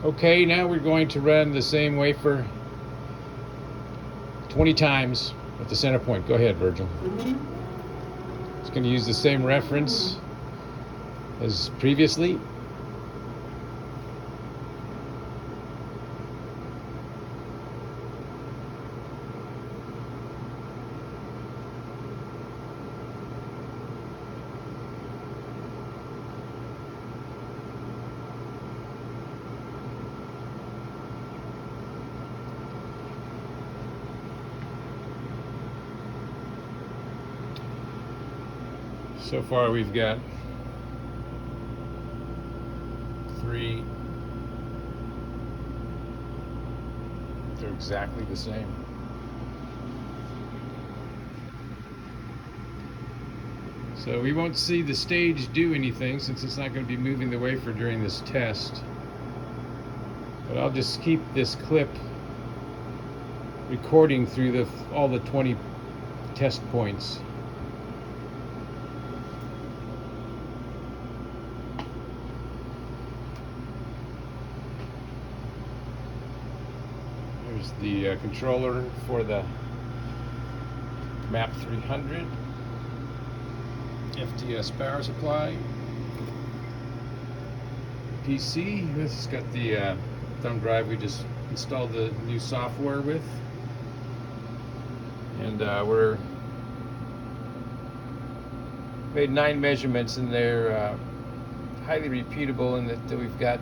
Okay, now we're going to run the same wafer 20 times at the center point. Go ahead, Virgil. It's going to use the same reference as previously. So far we've got 3. They're exactly the same. So we won't see the stage do anything since it's not going to be moving the wafer during this test. But I'll just keep this clip recording through all the 20 test points. Here's the controller for the MAP 300 FTS power supply. PC, this has got the thumb drive we just installed the new software with. And we're made 9 measurements, and they're highly repeatable in that we've got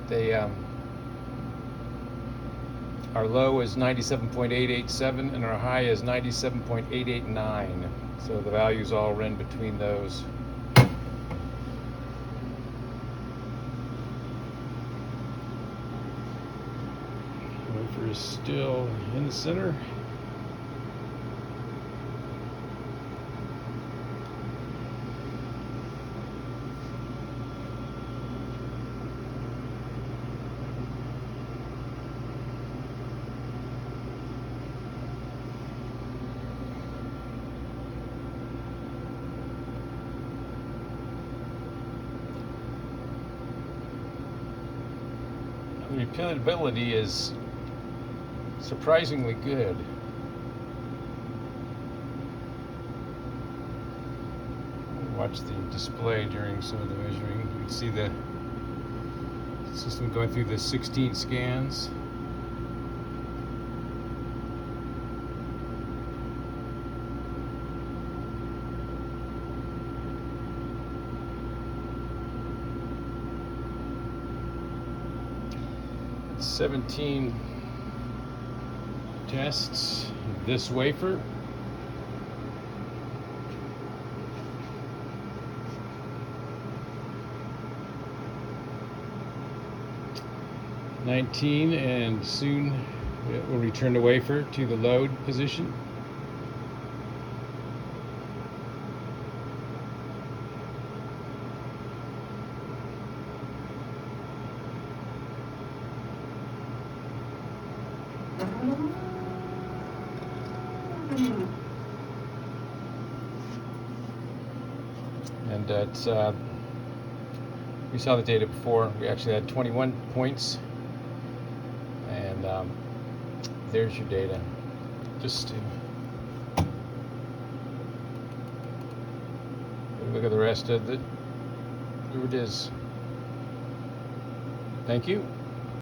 our low is 97.887 and our high is 97.889. So the values all run between those. Wafer is still in the center. The repeatability is surprisingly good. Watch the display during some of the measuring. You can see the system going through the 16 scans. It's 17 tests of this wafer. $19, and soon it will return the wafer to the load position. And it's we saw the data before. We actually had 21 points, and there's your data. Just to look at the rest of it. Here it is. Thank you.